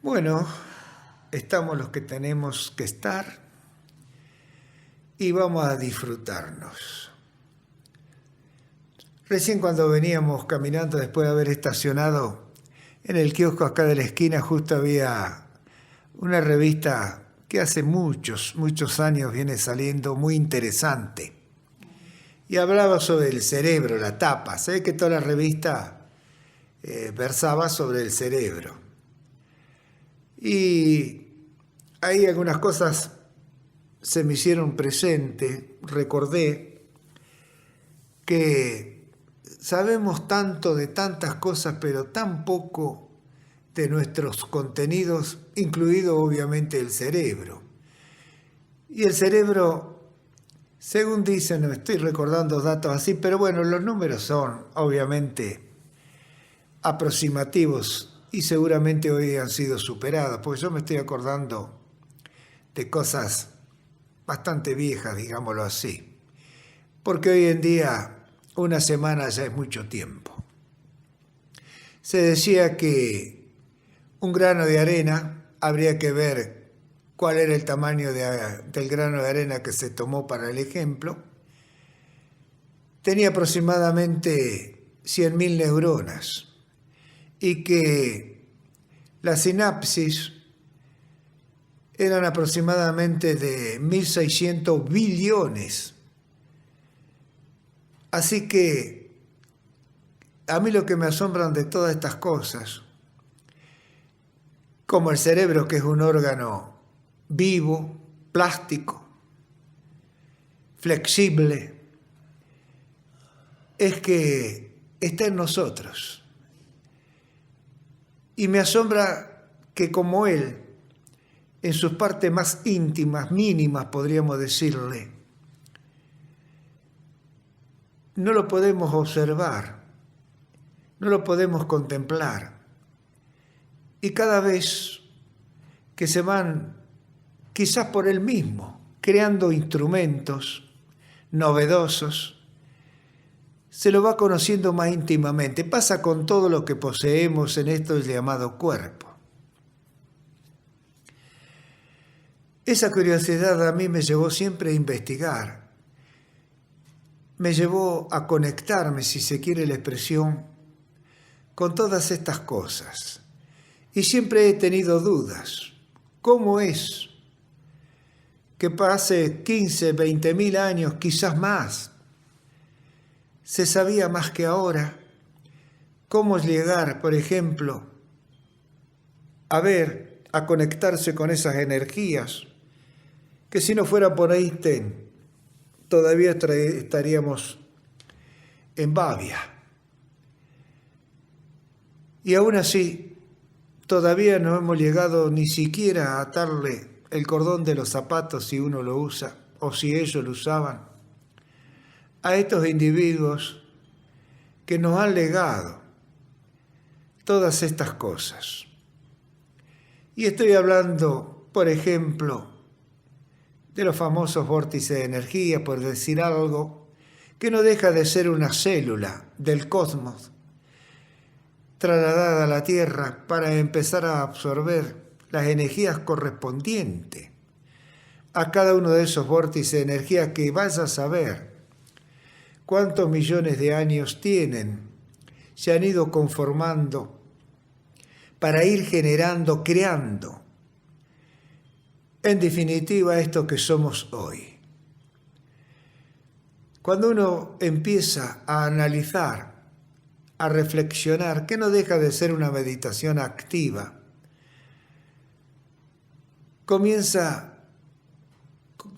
Bueno, estamos los que tenemos que estar y vamos a disfrutarnos. Recién cuando veníamos caminando después de haber estacionado en el kiosco acá de la esquina, justo había una revista que hace muchos años viene saliendo, muy interesante. Y hablaba sobre el cerebro, la tapa. Sé que toda la revista versaba sobre el cerebro. Y ahí algunas cosas se me hicieron presente. Recordé que sabemos tanto de tantas cosas, pero tan poco de nuestros contenidos, incluido obviamente el cerebro. Y el cerebro, según dicen, no estoy recordando datos así, pero bueno, los números son obviamente aproximativos y seguramente hoy han sido superados, porque yo me estoy acordando de cosas bastante viejas, digámoslo así, porque hoy en día una semana ya es mucho tiempo. Se decía que un grano de arena, habría que ver cuál era el tamaño del grano de arena que se tomó para el ejemplo, tenía aproximadamente 100.000 neuronas y que la sinapsis eran aproximadamente de 1.600 billones. Así que a mí lo que me asombran de todas estas cosas, como el cerebro, que es un órgano vivo, plástico, flexible, es que está en nosotros. Y me asombra que como él, en sus partes más íntimas, mínimas, podríamos decirle, no lo podemos observar, no lo podemos contemplar. Y cada vez que se van, quizás por él mismo, creando instrumentos novedosos, se lo va conociendo más íntimamente. Pasa con todo lo que poseemos en esto llamado cuerpo. Esa curiosidad a mí me llevó siempre a investigar, me llevó a conectarme, si se quiere la expresión, con todas estas cosas. Y siempre he tenido dudas. ¿Cómo es que pase 15, 20.000 años, quizás más, se sabía más que ahora cómo llegar, por ejemplo, a conectarse con esas energías, que si no fuera por Einstein, todavía estaríamos en Babia. Y aún así, todavía no hemos llegado ni siquiera a atarle el cordón de los zapatos si uno lo usa, o si ellos lo usaban, a estos individuos que nos han legado todas estas cosas. Y estoy hablando, por ejemplo, de los famosos vórtices de energía, por decir algo, que no deja de ser una célula del cosmos trasladada a la Tierra para empezar a absorber las energías correspondientes a cada uno de esos vórtices de energía que vaya a saber cuántos millones de años tienen, se han ido conformando para ir generando, creando, en definitiva, esto que somos hoy. Cuando uno empieza a analizar, a reflexionar, que no deja de ser una meditación activa, comienza,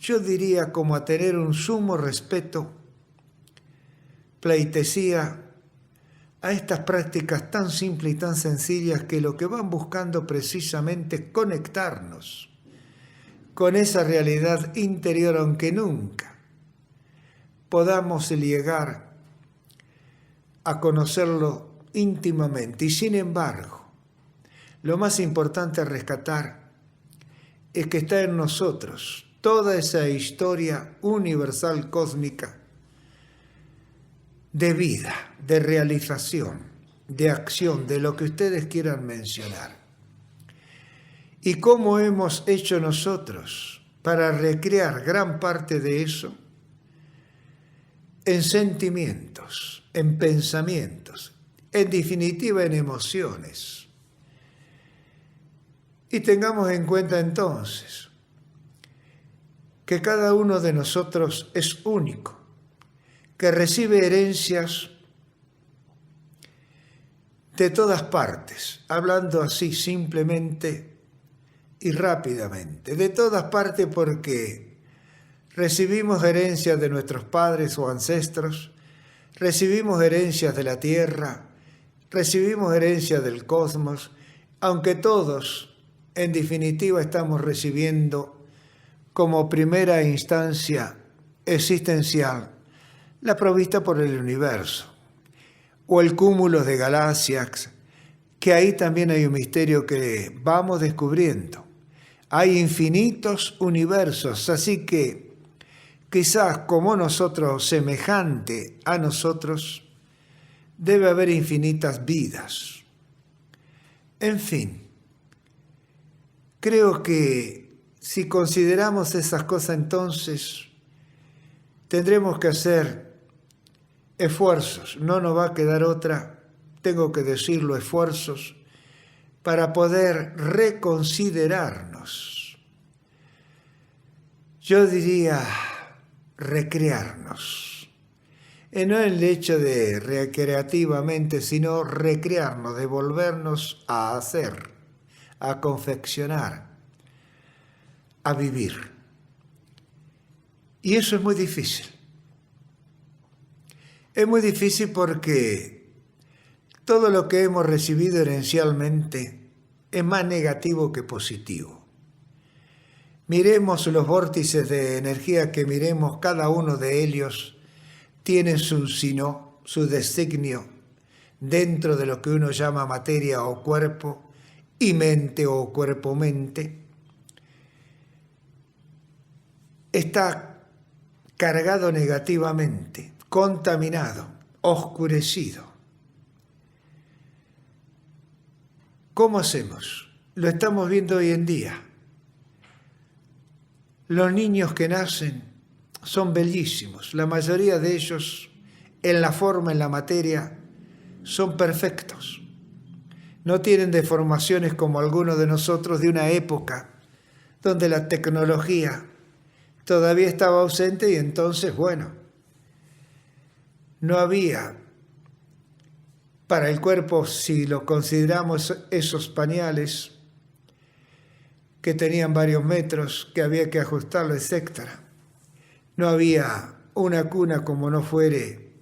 yo diría, como a tener un sumo respeto, pleitesía a estas prácticas tan simples y tan sencillas que lo que van buscando precisamente es conectarnos con esa realidad interior, aunque nunca podamos llegar a conocerlo íntimamente. Y sin embargo, lo más importante a rescatar es que está en nosotros toda esa historia universal cósmica de vida, de realización, de acción, de lo que ustedes quieran mencionar. ¿Y cómo hemos hecho nosotros para recrear gran parte de eso? En sentimientos, en pensamientos, en definitiva en emociones. Y tengamos en cuenta entonces que cada uno de nosotros es único, que recibe herencias de todas partes, hablando así simplemente y rápidamente, de todas partes porque recibimos herencias de nuestros padres o ancestros, recibimos herencias de la tierra, recibimos herencias del cosmos, aunque todos, en definitiva, estamos recibiendo como primera instancia existencial la provista por el universo, o el cúmulo de galaxias, que ahí también hay un misterio que vamos descubriendo. Hay infinitos universos, así que quizás como nosotros, semejante a nosotros, debe haber infinitas vidas. En fin, creo que si consideramos esas cosas, entonces tendremos que hacer esfuerzos. No nos va a quedar otra, tengo que decirlo, esfuerzos para poder reconsiderarnos. Yo diría recrearnos. Y no en el hecho de recreativamente, sino recrearnos, de volvernos a hacer, a confeccionar, a vivir. Y eso es muy difícil. Es muy difícil porque todo lo que hemos recibido herencialmente es más negativo que positivo. Miremos los vórtices de energía que miremos, cada uno de ellos tiene su designio dentro de lo que uno llama materia o cuerpo y mente o cuerpo-mente. Está cargado negativamente, contaminado, oscurecido. ¿Cómo hacemos? Lo estamos viendo hoy en día. Los niños que nacen son bellísimos. La mayoría de ellos, en la forma, en la materia, son perfectos. No tienen deformaciones como algunos de nosotros de una época donde la tecnología todavía estaba ausente y entonces, bueno, no había para el cuerpo, si lo consideramos esos pañales que tenían varios metros, que había que ajustarlo, etc. No había una cuna como no fuere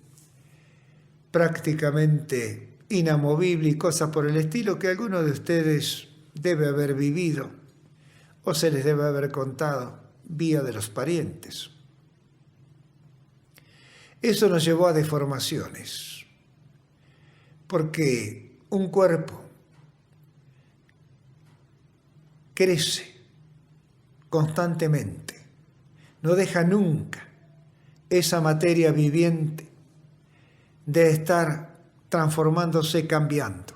prácticamente inamovible y cosas por el estilo que alguno de ustedes debe haber vivido o se les debe haber contado vía de los parientes. Eso nos llevó a deformaciones, porque un cuerpo crece constantemente, no deja nunca esa materia viviente de estar transformándose, cambiando.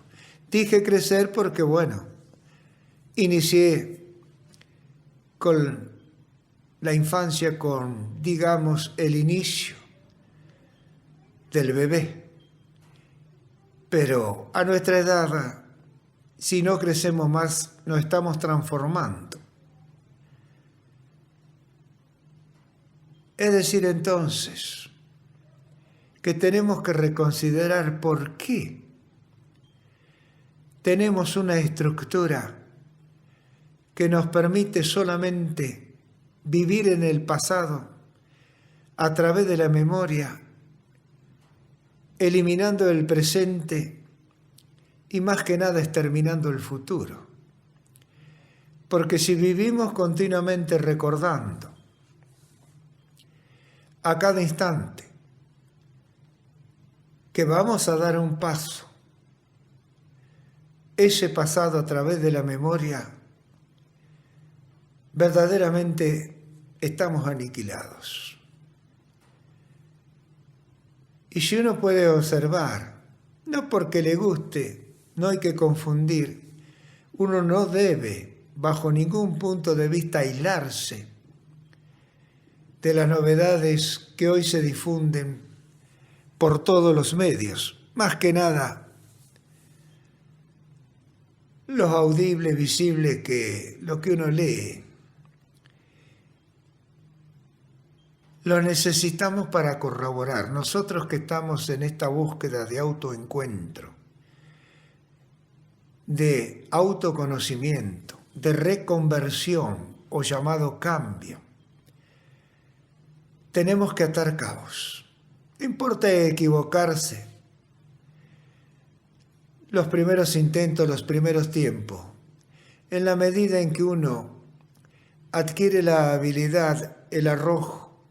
Dije crecer porque, bueno, inicié con la infancia, con, digamos, el inicio del bebé. Pero a nuestra edad, si no crecemos más, nos estamos transformando. Es decir, entonces, que tenemos que reconsiderar por qué tenemos una estructura que nos permite solamente vivir en el pasado a través de la memoria, eliminando el presente y más que nada exterminando el futuro. Porque si vivimos continuamente recordando a cada instante que vamos a dar un paso, ese pasado a través de la memoria, verdaderamente estamos aniquilados. Y si uno puede observar, no porque le guste, no hay que confundir, uno no debe bajo ningún punto de vista aislarse de las novedades que hoy se difunden por todos los medios, más que nada los audibles, visibles, que lo que uno lee. Lo necesitamos para corroborar. Nosotros que estamos en esta búsqueda de autoencuentro, de autoconocimiento, de reconversión o llamado cambio, tenemos que atar cabos. No importa equivocarse. Los primeros intentos, los primeros tiempos, en la medida en que uno adquiere la habilidad, el arrojo,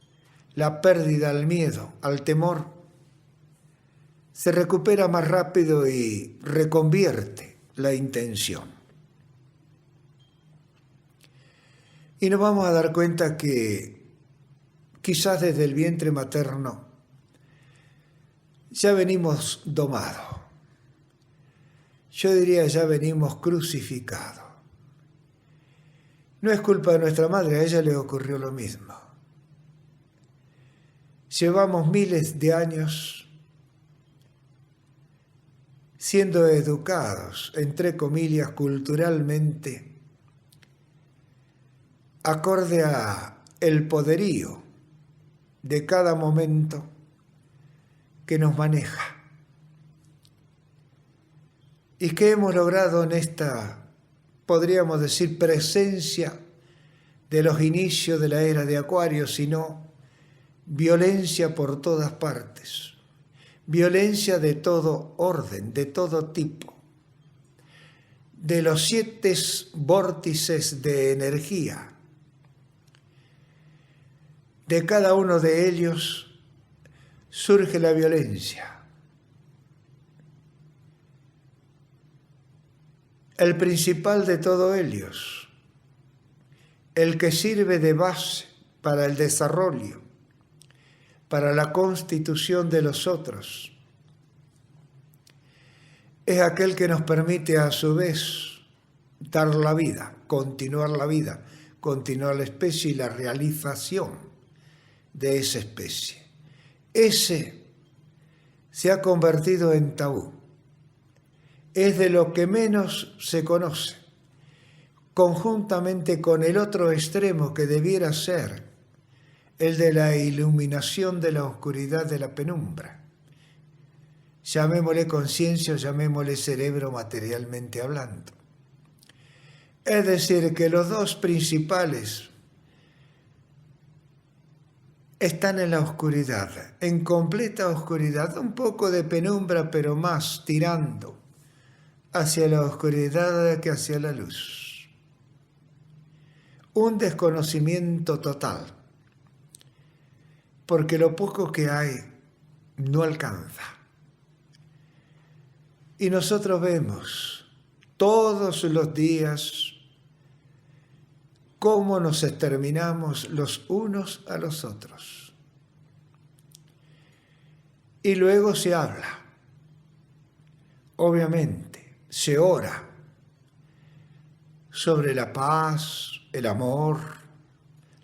la pérdida al miedo, al temor, se recupera más rápido y reconvierte la intención. Y nos vamos a dar cuenta que quizás desde el vientre materno ya venimos domados. Yo diría ya venimos crucificados. No es culpa de nuestra madre, a ella le ocurrió lo mismo. Llevamos miles de años siendo educados, entre comillas, culturalmente, acorde a el poderío de cada momento que nos maneja. ¿Y qué hemos logrado en esta, podríamos decir, presencia de los inicios de la era de Acuario, sino violencia por todas partes, violencia de todo orden, de todo tipo, de los 7 vórtices de energía? De cada uno de ellos surge la violencia. El principal de todos ellos, el que sirve de base para el desarrollo, para la constitución de los otros, es aquel que nos permite a su vez dar la vida, continuar la especie y la realización de esa especie. Ese se ha convertido en tabú. Es de lo que menos se conoce, conjuntamente con el otro extremo que debiera ser el de la iluminación de la oscuridad de la penumbra. Llamémosle conciencia o llamémosle cerebro materialmente hablando. Es decir, que los dos principales están en la oscuridad, en completa oscuridad, un poco de penumbra, pero más tirando hacia la oscuridad que hacia la luz. Un desconocimiento total, porque lo poco que hay no alcanza. Y nosotros vemos todos los días cómo nos exterminamos los unos a los otros. Y luego se habla, obviamente, se ora sobre la paz, el amor,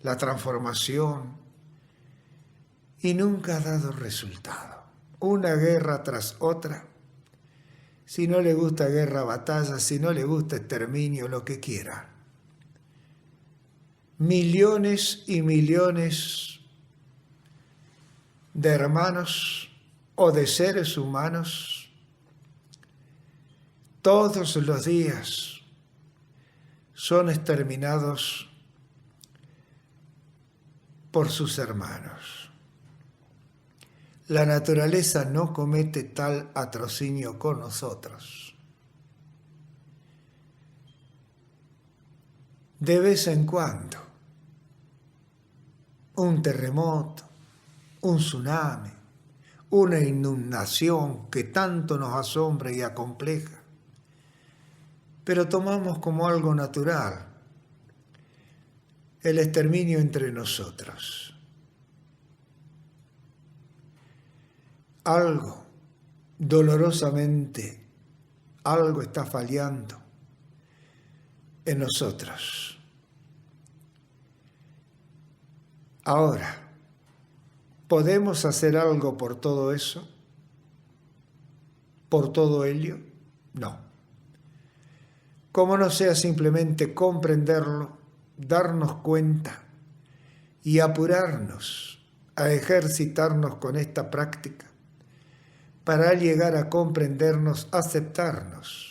la transformación, y nunca ha dado resultado. Una guerra tras otra. Si no le gusta guerra, batalla, si no le gusta exterminio, lo que quiera. Millones y millones de hermanos o de seres humanos todos los días son exterminados por sus hermanos. La naturaleza no comete tal atrocinio con nosotros. De vez en cuando, un terremoto, un tsunami, una inundación que tanto nos asombra y acompleja, pero tomamos como algo natural el exterminio entre nosotros. Algo, dolorosamente, algo está fallando en nosotros. Ahora, ¿podemos hacer algo por todo eso? ¿Por todo ello? No. Como no sea simplemente comprenderlo, darnos cuenta y apurarnos a ejercitarnos con esta práctica para llegar a comprendernos, aceptarnos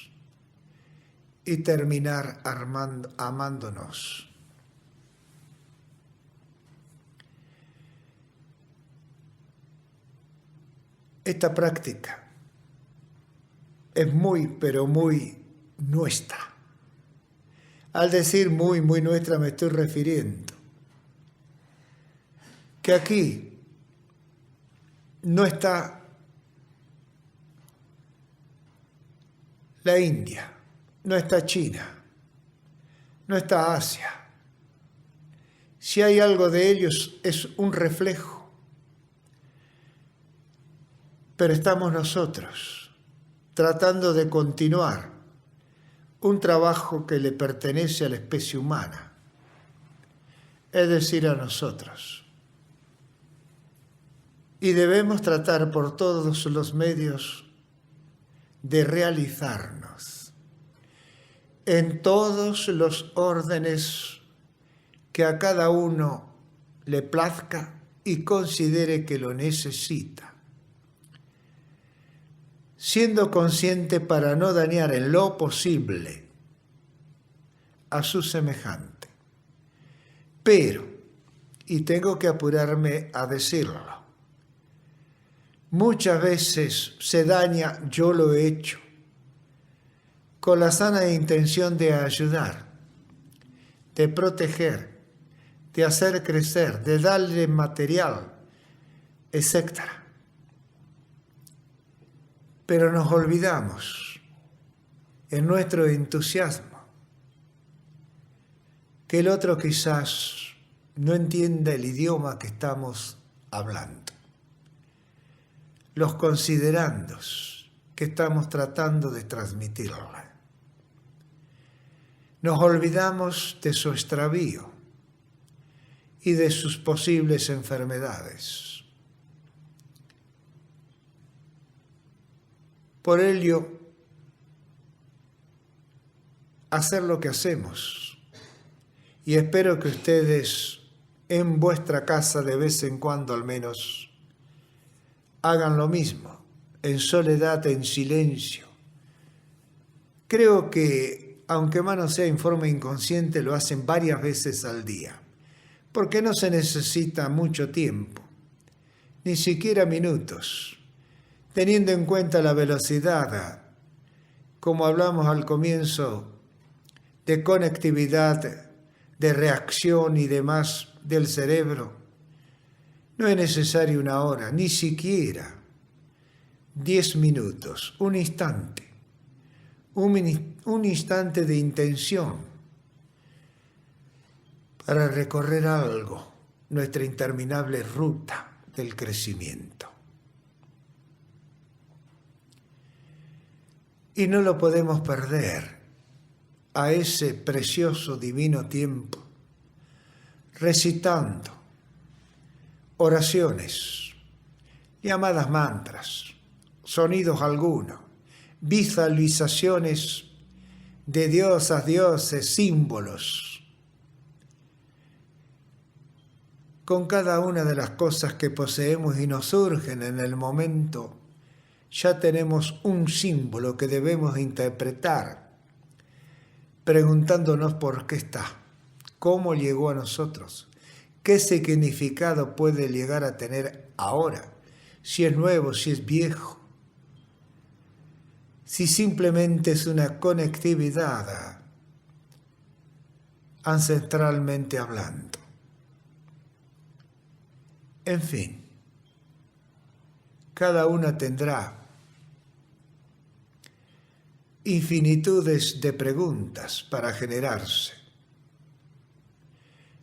y terminar amándonos. Esta práctica es muy, pero muy nuestra. Al decir muy, muy nuestra me estoy refiriendo que aquí no está la India, no está China, no está Asia. Si hay algo de ellos es un reflejo, pero estamos nosotros tratando de continuar un trabajo que le pertenece a la especie humana, es decir, a nosotros. Y debemos tratar por todos los medios de realizarnos en todos los órdenes que a cada uno le plazca y considere que lo necesita, siendo consciente para no dañar en lo posible a su semejante. Pero, y tengo que apurarme a decirlo, muchas veces se daña, yo lo he hecho, con la sana intención de ayudar, de proteger, de hacer crecer, de darle material, etc. Pero nos olvidamos, en nuestro entusiasmo, que el otro quizás no entienda el idioma que estamos hablando. Los considerandos que estamos tratando de transmitirle. Nos olvidamos de su extravío y de sus posibles enfermedades. Por ello, hacer lo que hacemos. Y espero que ustedes en vuestra casa de vez en cuando al menos hagan lo mismo, en soledad, en silencio. Creo que, aunque más no sea en forma inconsciente, lo hacen varias veces al día, porque no se necesita mucho tiempo, ni siquiera minutos, teniendo en cuenta la velocidad, como hablamos al comienzo, de conectividad, de reacción y demás del cerebro. No es necesario una hora, ni siquiera 10 minutos, un instante, un instante de intención para recorrer algo, nuestra interminable ruta del crecimiento. Y no lo podemos perder a ese precioso divino tiempo, recitando oraciones, llamadas mantras, sonidos algunos, visualizaciones de diosas, dioses, símbolos, con cada una de las cosas que poseemos y nos surgen en el momento. Ya tenemos un símbolo que debemos interpretar, preguntándonos por qué está, cómo llegó a nosotros, qué significado puede llegar a tener ahora, si es nuevo, si es viejo, si simplemente es una conectividad ancestralmente hablando. En fin, cada una tendrá infinitudes de preguntas para generarse,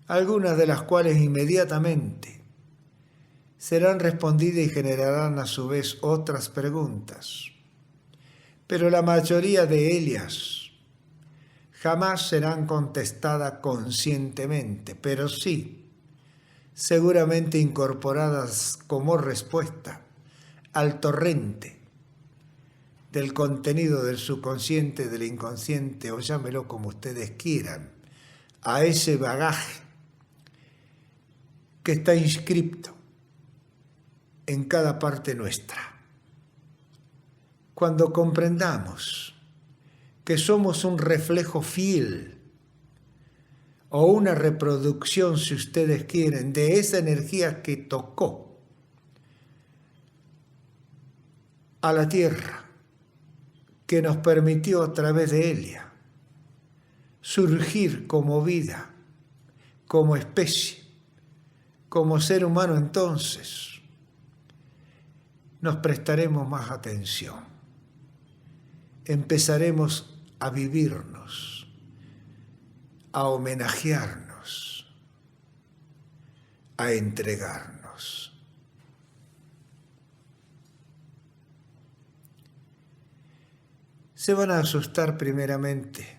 algunas de las cuales inmediatamente serán respondidas y generarán a su vez otras preguntas, pero la mayoría de ellas jamás serán contestadas conscientemente, pero sí, seguramente incorporadas como respuesta al torrente del contenido del subconsciente, del inconsciente, o llámelo como ustedes quieran, a ese bagaje que está inscripto en cada parte nuestra. Cuando comprendamos que somos un reflejo fiel o una reproducción, si ustedes quieren, de esa energía que tocó a la Tierra, que nos permitió a través de ella surgir como vida, como especie, como ser humano, entonces nos prestaremos más atención. Empezaremos a vivirnos, a homenajearnos, a entregarnos. Se van a asustar primeramente,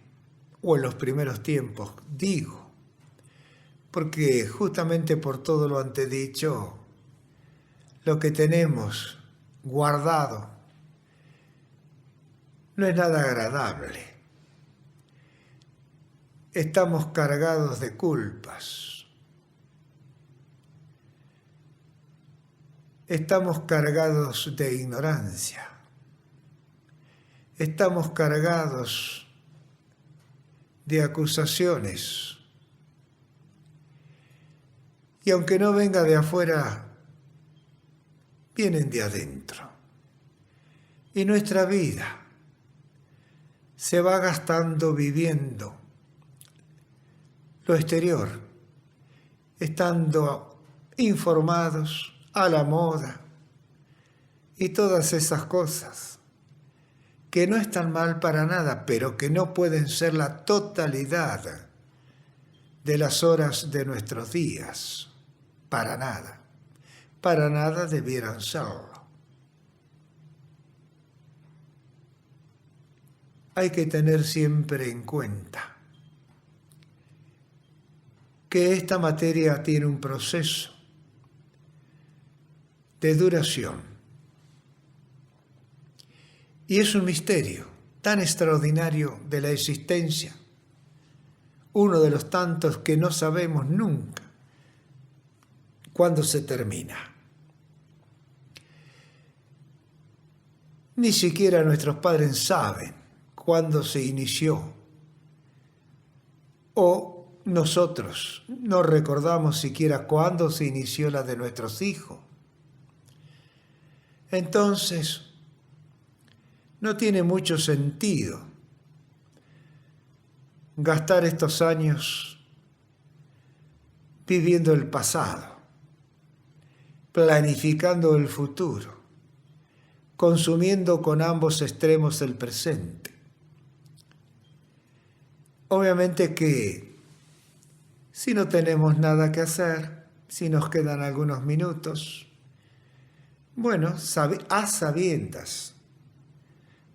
o en los primeros tiempos, digo, porque justamente por todo lo antedicho, lo que tenemos guardado no es nada agradable. Estamos cargados de culpas. Estamos cargados de ignorancia. Estamos cargados de acusaciones. Y aunque no venga de afuera, vienen de adentro. Y nuestra vida se va gastando viviendo lo exterior, estando informados, a la moda y todas esas cosas que no están mal para nada, pero que no pueden ser la totalidad de las horas de nuestros días. Para nada debieran serlo. Hay que tener siempre en cuenta que esta materia tiene un proceso de duración y es un misterio tan extraordinario de la existencia, uno de los tantos que no sabemos nunca cuándo se termina. Ni siquiera nuestros padres saben cuándo se inició, o nosotros no recordamos siquiera cuándo se inició la de nuestros hijos. Entonces, no tiene mucho sentido gastar estos años viviendo el pasado, planificando el futuro, consumiendo con ambos extremos el presente. Obviamente que si no tenemos nada que hacer, si nos quedan algunos minutos, bueno, a sabiendas,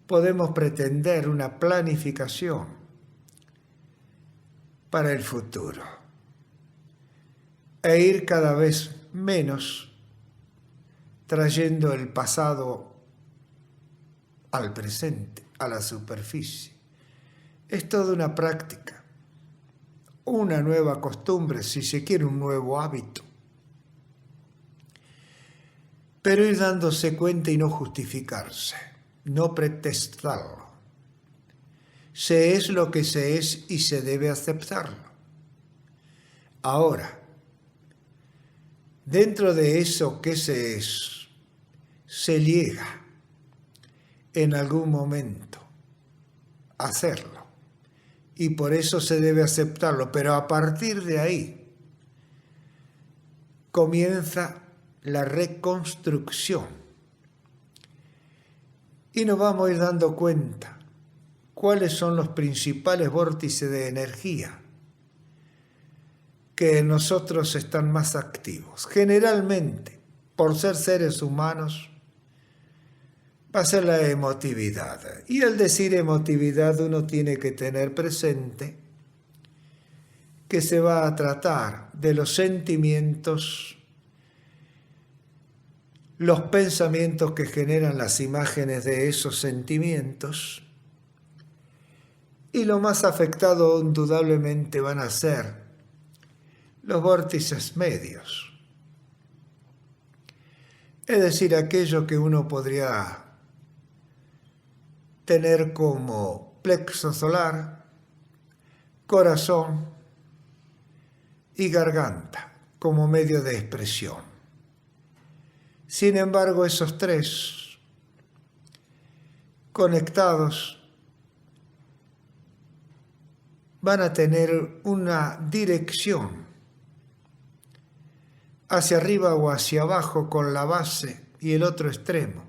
podemos pretender una planificación para el futuro e ir cada vez menos trayendo el pasado al presente, a la superficie. Es toda una práctica, una nueva costumbre, si se quiere, un nuevo hábito. Pero ir dándose cuenta y no justificarse, no pretextarlo. Se es lo que se es y se debe aceptarlo. Ahora, dentro de eso que se es, se llega en algún momento a hacerlo. Y por eso se debe aceptarlo. Pero a partir de ahí comienza la reconstrucción. Y nos vamos a ir dando cuenta cuáles son los principales vórtices de energía que en nosotros están más activos. Generalmente, por ser seres humanos, va a ser la emotividad. Y al decir emotividad uno tiene que tener presente que se va a tratar de los sentimientos, los pensamientos que generan las imágenes de esos sentimientos, y lo más afectado indudablemente van a ser los vórtices medios. Es decir, aquello que uno podría tener como plexo solar, corazón y garganta como medio de expresión. Sin embargo, esos tres conectados van a tener una dirección hacia arriba o hacia abajo con la base y el otro extremo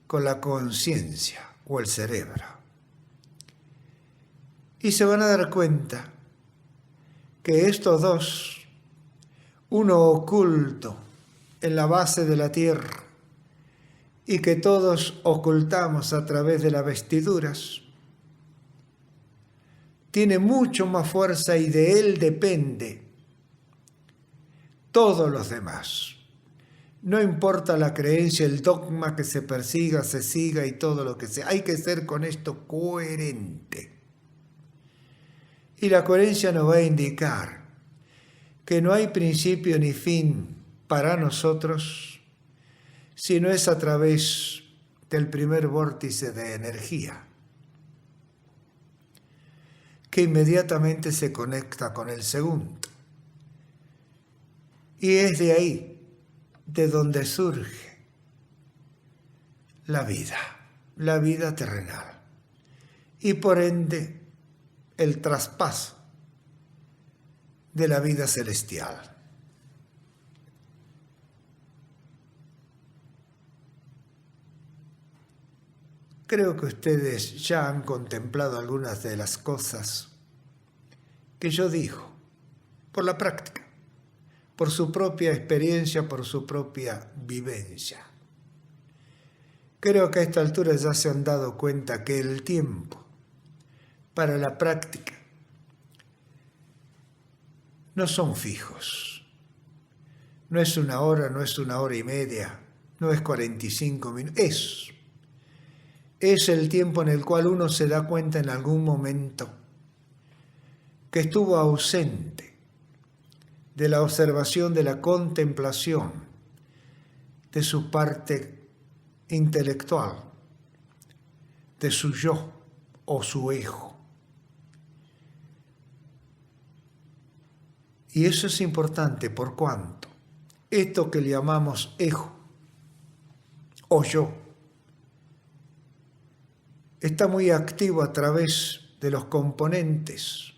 con la conciencia o el cerebro. Y se van a dar cuenta que estos dos, uno oculto en la base de la tierra y que todos ocultamos a través de las vestiduras, tiene mucho más fuerza y de él depende todos los demás. No importa la creencia, el dogma que se persiga, se siga y todo lo que sea. Hay que ser con esto coherente. Y la coherencia nos va a indicar que no hay principio ni fin para nosotros si no es a través del primer vórtice de energía, que inmediatamente se conecta con el segundo. Y es de ahí de donde surge la vida terrenal, y por ende el traspaso de la vida celestial. Creo que ustedes ya han contemplado algunas de las cosas que yo digo por la práctica, por su propia experiencia, por su propia vivencia. Creo que a esta altura ya se han dado cuenta que el tiempo para la práctica no son fijos. No es 1 hora, no es 1 hora y media, no es 45 minutos. Es el tiempo en el cual uno se da cuenta en algún momento que estuvo ausente de la observación, de la contemplación, de su parte intelectual, de su yo o su ego. Y eso es importante por cuanto esto que le llamamos ego o yo está muy activo a través de los componentes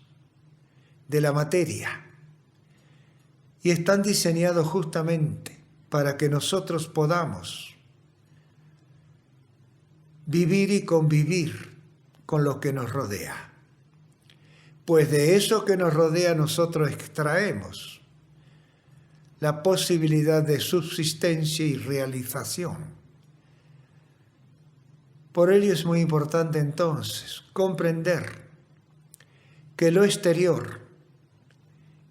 de la materia y están diseñados justamente para que nosotros podamos vivir y convivir con lo que nos rodea. Pues de eso que nos rodea nosotros extraemos la posibilidad de subsistencia y realización. Por ello es muy importante entonces comprender que lo exterior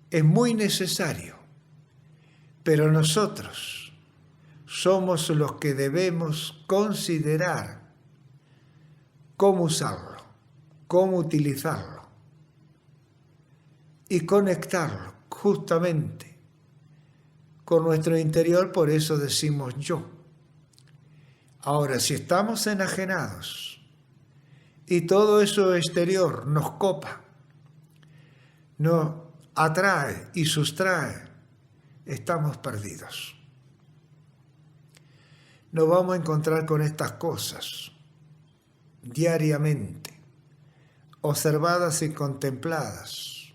es muy necesario, pero nosotros somos los que debemos considerar cómo usarlo, cómo utilizarlo y conectarlo justamente con nuestro interior. Por eso decimos yo. Ahora, si estamos enajenados y todo eso exterior nos copa, nos atrae y sustrae, estamos perdidos. Nos vamos a encontrar con estas cosas diariamente, observadas y contempladas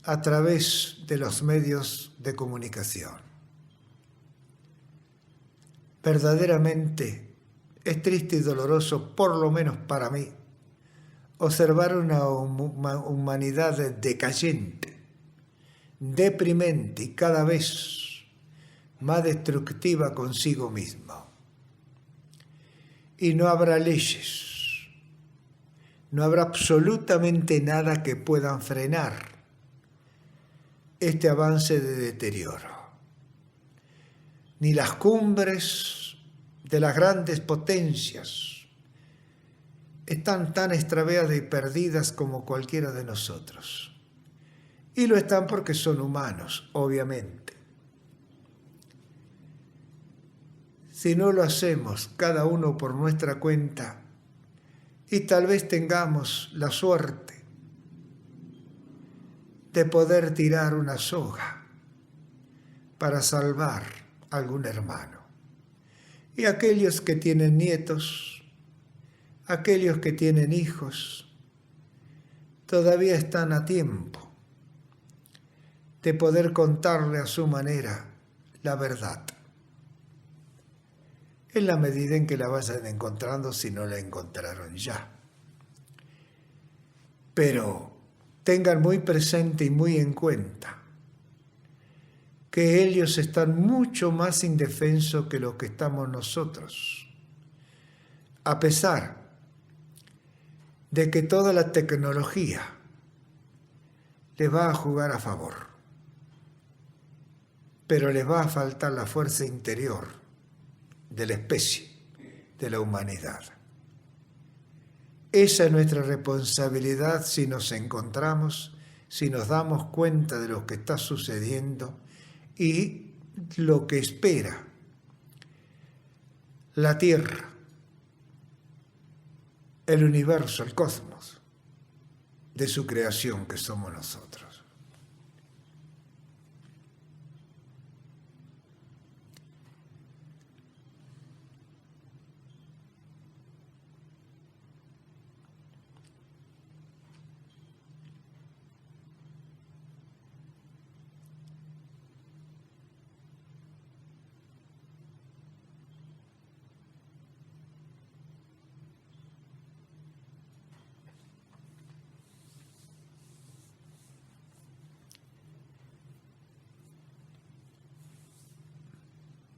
a través de los medios de comunicación. Verdaderamente es triste y doloroso, por lo menos para mí, observar una humanidad decayente, deprimente y cada vez más destructiva consigo mismo. Y no habrá leyes, no habrá absolutamente nada que puedan frenar este avance de deterioro. Ni las cumbres de las grandes potencias están tan extraviadas y perdidas como cualquiera de nosotros. Y lo están porque son humanos, obviamente. Si no lo hacemos cada uno por nuestra cuenta, y tal vez tengamos la suerte de poder tirar una soga para salvar a algún hermano. Y aquellos que tienen nietos, aquellos que tienen hijos, todavía están a tiempo de poder contarle a su manera la verdad. En la medida en que la vayan encontrando, si no la encontraron ya. Pero tengan muy presente y muy en cuenta que ellos están mucho más indefensos que lo que estamos nosotros. A pesar de que toda la tecnología les va a jugar a favor, pero les va a faltar la fuerza interior de la especie, de la humanidad. Esa es nuestra responsabilidad si nos encontramos, si nos damos cuenta de lo que está sucediendo y lo que espera la Tierra, el universo, el cosmos, de su creación que somos nosotros.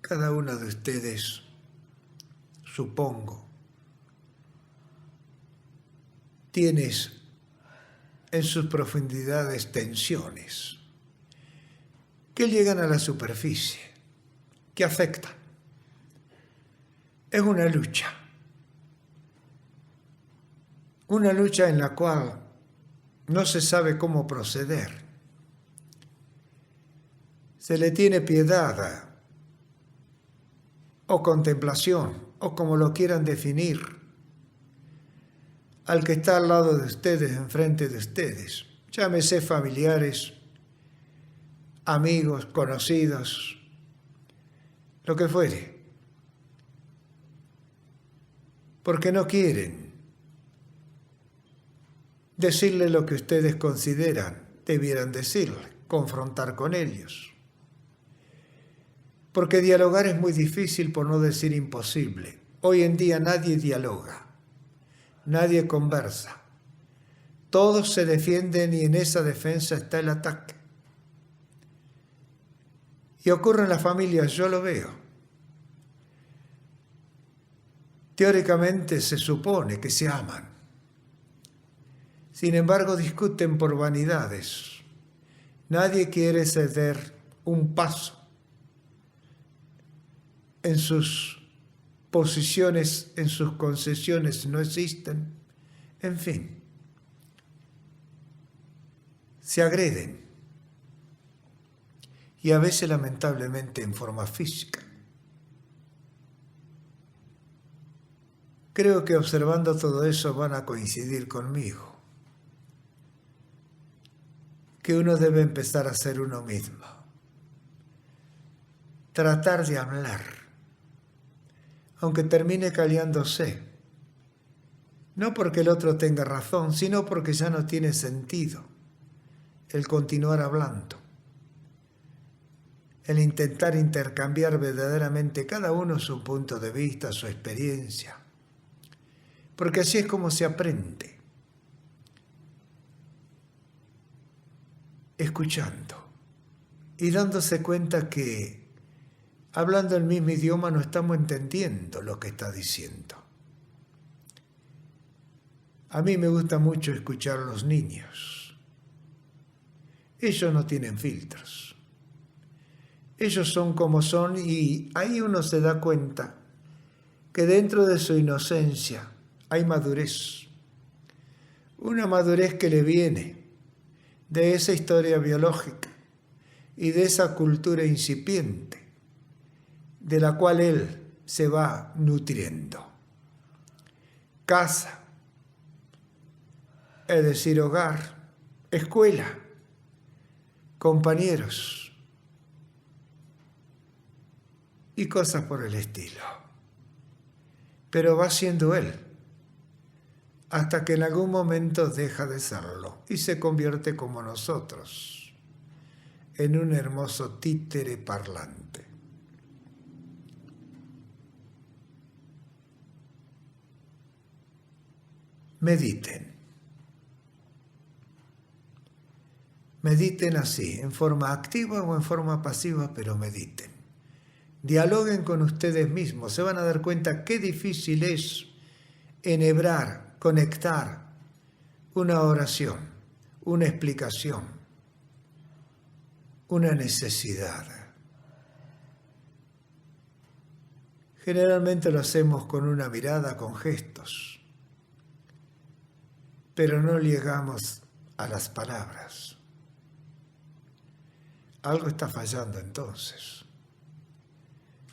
Cada uno de ustedes, supongo, tienes en sus profundidades tensiones que llegan a la superficie, que afectan. Es una lucha en la cual no se sabe cómo proceder. Se le tiene piedad o contemplación, o como lo quieran definir, al que está al lado de ustedes, enfrente de ustedes. Llámese familiares, amigos, conocidos, lo que fuere. Porque no quieren decirle lo que ustedes consideran debieran decirle, confrontar con ellos. Porque dialogar es muy difícil, por no decir imposible. Hoy en día nadie dialoga, nadie conversa. Todos se defienden y en esa defensa está el ataque. Y ocurre en las familias, yo lo veo. Teóricamente se supone que se aman. Sin embargo, discuten por vanidades. Nadie quiere ceder un paso en sus posiciones, en sus concesiones no existen. En fin, se agreden. Y a veces lamentablemente en forma física. Creo que observando todo eso van a coincidir conmigo. Que uno debe empezar a ser uno mismo. Tratar de hablar. Aunque termine callándose, no porque el otro tenga razón, sino porque ya no tiene sentido el continuar hablando, el intentar intercambiar verdaderamente cada uno su punto de vista, su experiencia, porque así es como se aprende, escuchando y dándose cuenta que hablando el mismo idioma no estamos entendiendo lo que está diciendo. A mí me gusta mucho escuchar a los niños. Ellos no tienen filtros. Ellos son como son y ahí uno se da cuenta que dentro de su inocencia hay madurez. Una madurez que le viene de esa historia biológica y de esa cultura incipiente de la cual él se va nutriendo. Casa, es decir, hogar, escuela, compañeros y cosas por el estilo. Pero va siendo él, hasta que en algún momento deja de serlo y se convierte como nosotros, en un hermoso títere parlante. Mediten. Mediten así, en forma activa o en forma pasiva, pero mediten. Dialoguen con ustedes mismos. Se van a dar cuenta qué difícil es enhebrar, conectar una oración, una explicación, una necesidad. Generalmente lo hacemos con una mirada, con gestos, pero no llegamos a las palabras. Algo está fallando entonces,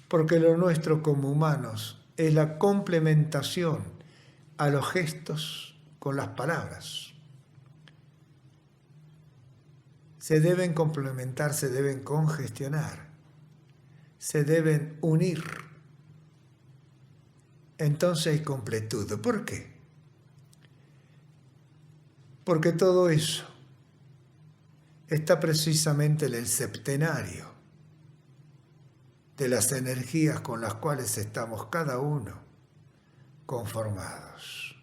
porque lo nuestro como humanos es la complementación a los gestos con las palabras. Se deben complementar, se deben congestionar, se deben unir. Entonces hay completud. ¿Por qué? Porque todo eso está precisamente en el septenario de las energías con las cuales estamos cada uno conformados.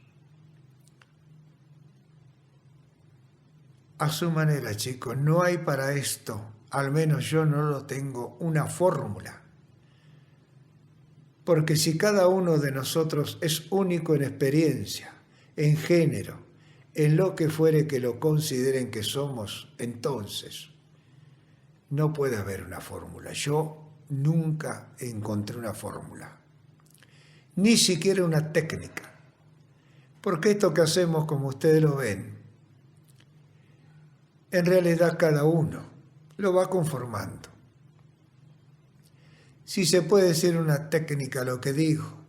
A su manera, chicos, no hay para esto, al menos yo no lo tengo, una fórmula. Porque si cada uno de nosotros es único en experiencia, en género, en lo que fuere que lo consideren que somos, entonces no puede haber una fórmula. Yo nunca encontré una fórmula, ni siquiera una técnica, porque esto que hacemos, como ustedes lo ven, en realidad cada uno lo va conformando. Si se puede decir una técnica lo que digo,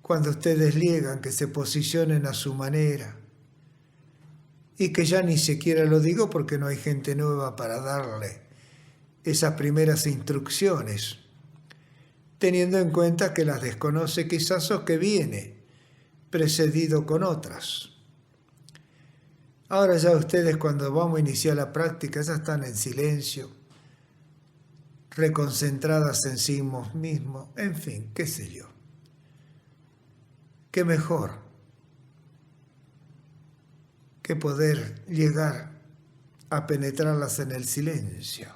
cuando ustedes liegan que se posicionen a su manera, y que ya ni siquiera lo digo porque no hay gente nueva para darle esas primeras instrucciones, teniendo en cuenta que las desconoce quizás o que viene precedido con otras. Ahora ya ustedes cuando vamos a iniciar la práctica ya están en silencio, reconcentradas en sí mismos, en fin, qué sé yo. Qué mejor que poder llegar a penetrarlas en el silencio,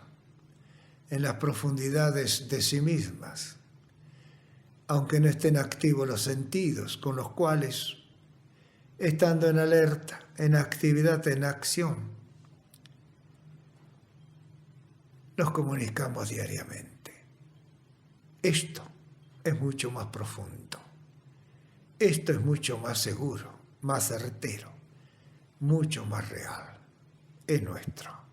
en las profundidades de sí mismas, aunque no estén activos los sentidos con los cuales, estando en alerta, en actividad, en acción, nos comunicamos diariamente. Esto es mucho más profundo. Esto es mucho más seguro, más certero, mucho más real. Es nuestro.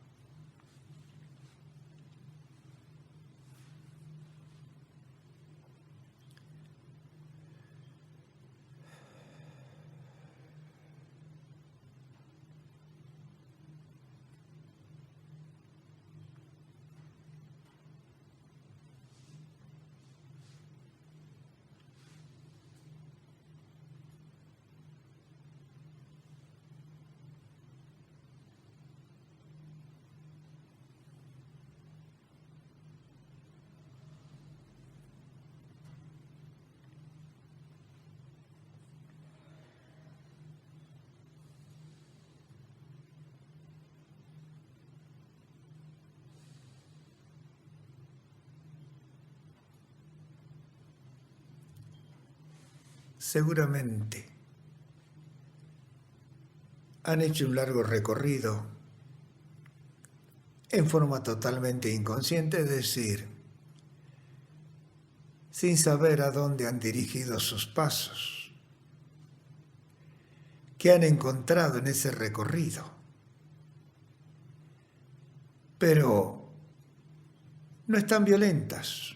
seguramente han hecho un largo recorrido en forma totalmente inconsciente, es decir, sin saber a dónde han dirigido sus pasos, qué han encontrado en ese recorrido. Pero no están violentas,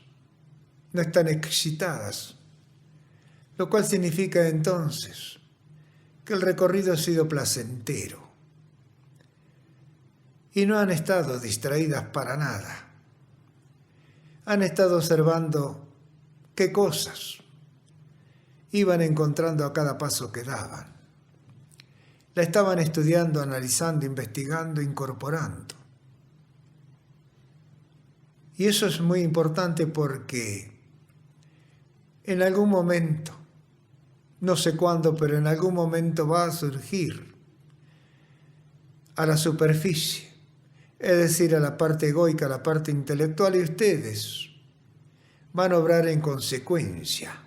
no están excitadas, lo cual significa entonces que el recorrido ha sido placentero y no han estado distraídas para nada. Han estado observando qué cosas iban encontrando a cada paso que daban. La estaban estudiando, analizando, investigando, incorporando. Y eso es muy importante porque en algún momento, no sé cuándo, pero en algún momento va a surgir a la superficie, es decir, a la parte egoica, a la parte intelectual, y ustedes van a obrar en consecuencia.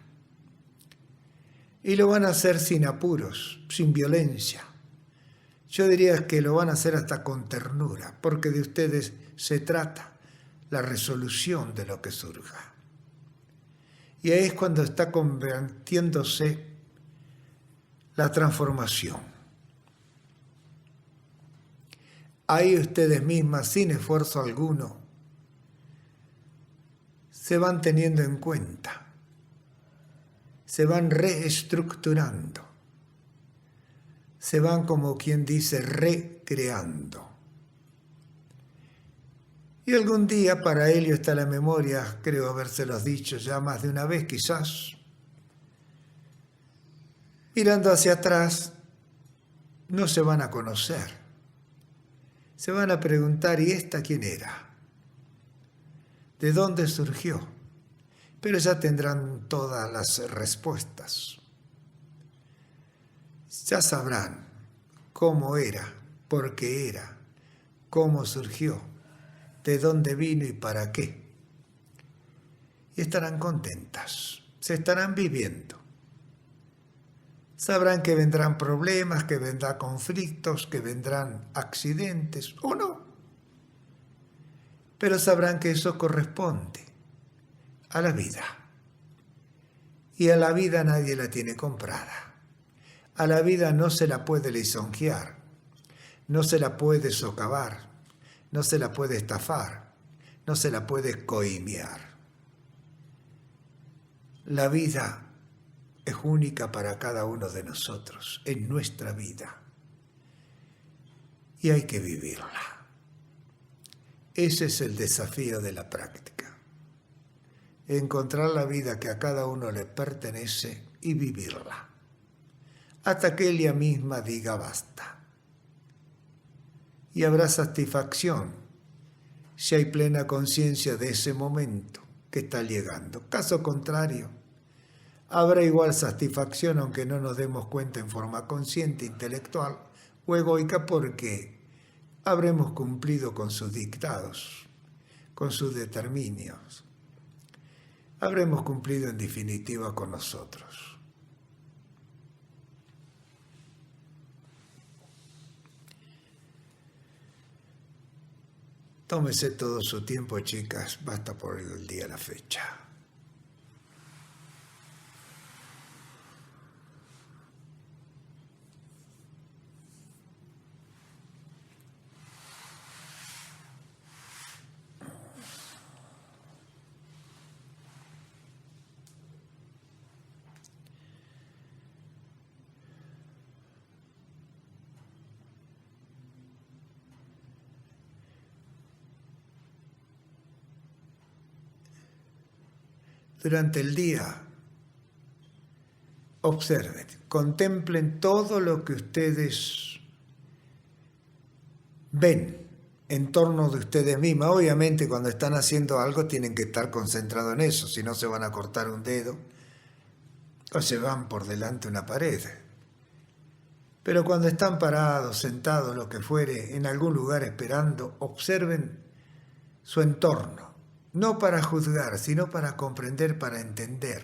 Y lo van a hacer sin apuros, sin violencia. Yo diría que lo van a hacer hasta con ternura, porque de ustedes se trata la resolución de lo que surja. Y ahí es cuando está convirtiéndose la transformación. Ahí ustedes mismas, sin esfuerzo alguno, se van teniendo en cuenta, se van reestructurando, se van, como quien dice, recreando. Y algún día, para ello está la memoria, creo habérselos dicho ya más de una vez quizás, mirando hacia atrás, no se van a conocer. Se van a preguntar, ¿y esta quién era? ¿De dónde surgió? Pero ya tendrán todas las respuestas. Ya sabrán cómo era, por qué era, cómo surgió, de dónde vino y para qué. Y estarán contentas, se estarán viviendo. Sabrán que vendrán problemas, que vendrán conflictos, que vendrán accidentes o no. Pero sabrán que eso corresponde a la vida. Y a la vida nadie la tiene comprada. A la vida no se la puede lisonjear, no se la puede socavar, no se la puede estafar, no se la puede coimear. La vida es única para cada uno de nosotros, en nuestra vida. Y hay que vivirla. Ese es el desafío de la práctica. Encontrar la vida que a cada uno le pertenece y vivirla. Hasta que ella misma diga basta. Y habrá satisfacción si hay plena conciencia de ese momento que está llegando. Caso contrario, habrá igual satisfacción aunque no nos demos cuenta en forma consciente, intelectual o egoica, porque habremos cumplido con sus dictados, con sus determinios. Habremos cumplido en definitiva con nosotros. Tómese todo su tiempo, chicas, basta por el día, la fecha. Durante el día, observen, contemplen todo lo que ustedes ven en torno de ustedes mismas. Obviamente, cuando están haciendo algo, tienen que estar concentrados en eso, si no se van a cortar un dedo o se van por delante de una pared. Pero cuando están parados, sentados, lo que fuere, en algún lugar esperando, observen su entorno. No para juzgar, sino para comprender, para entender,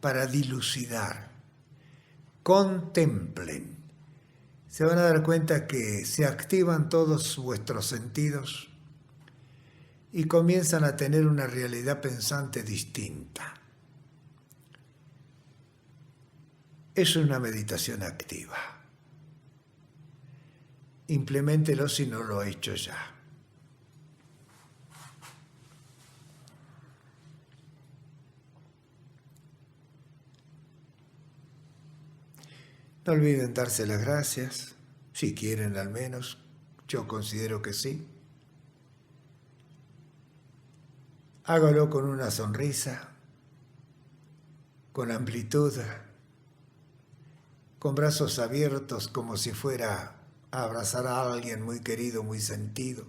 para dilucidar. Contemplen. Se van a dar cuenta que se activan todos vuestros sentidos y comienzan a tener una realidad pensante distinta. Es una meditación activa. Impleméntelo si no lo ha hecho ya. No olviden darse las gracias, si quieren al menos, yo considero que sí. Hágalo con una sonrisa, con amplitud, con brazos abiertos como si fuera a abrazar a alguien muy querido, muy sentido,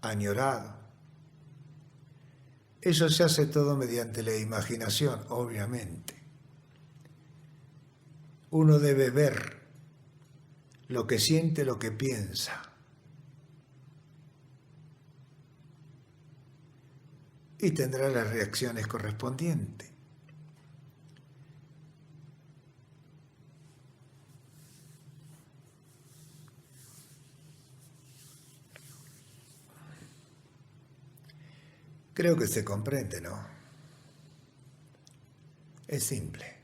añorado. Eso se hace todo mediante la imaginación, obviamente. Uno debe ver lo que siente, lo que piensa. Y tendrá las reacciones correspondientes. Creo que se comprende, ¿no? Es simple.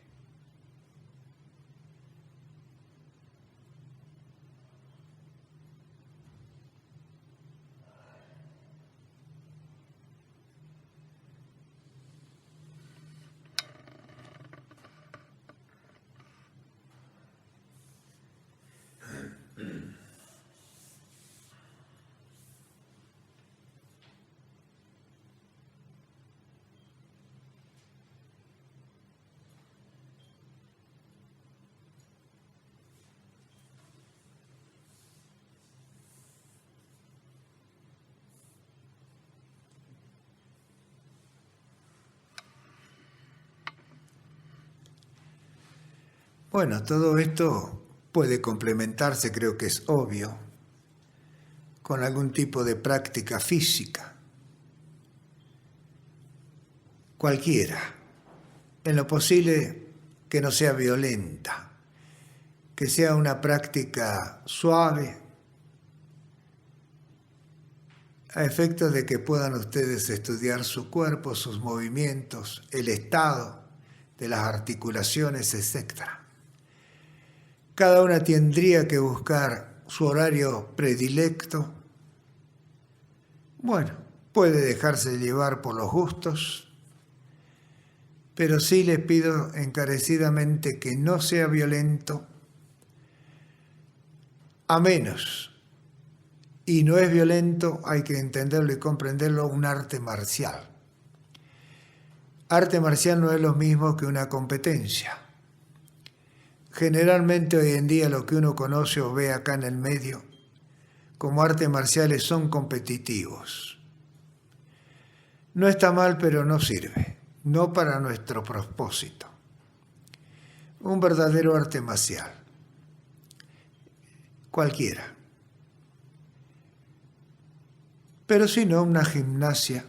Bueno, todo esto puede complementarse, creo que es obvio, con algún tipo de práctica física. Cualquiera, en lo posible que no sea violenta, que sea una práctica suave, a efectos de que puedan ustedes estudiar su cuerpo, sus movimientos, el estado de las articulaciones, etc. Cada una tendría que buscar su horario predilecto. Bueno, puede dejarse llevar por los gustos, pero sí les pido encarecidamente que no sea violento, a menos, y no es violento, hay que entenderlo y comprenderlo, un arte marcial. Arte marcial no es lo mismo que una competencia. Generalmente hoy en día lo que uno conoce o ve acá en el medio como artes marciales son competitivos. No está mal, pero no sirve, no para nuestro propósito. Un verdadero arte marcial, cualquiera. Pero si no, una gimnasia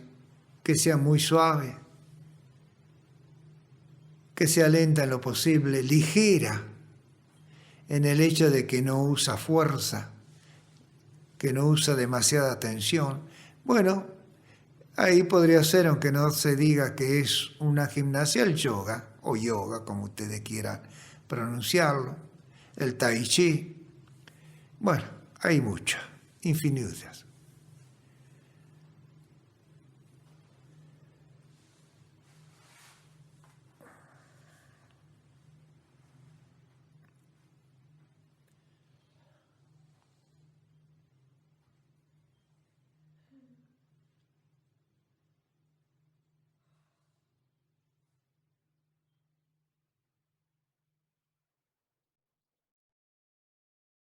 que sea muy suave, que sea lenta en lo posible, ligera, en el hecho de que no usa fuerza, que no usa demasiada tensión. Bueno, ahí podría ser, aunque no se diga que es una gimnasia, el yoga, o yoga, como ustedes quieran pronunciarlo, el tai chi. Bueno, hay muchas, infinitas.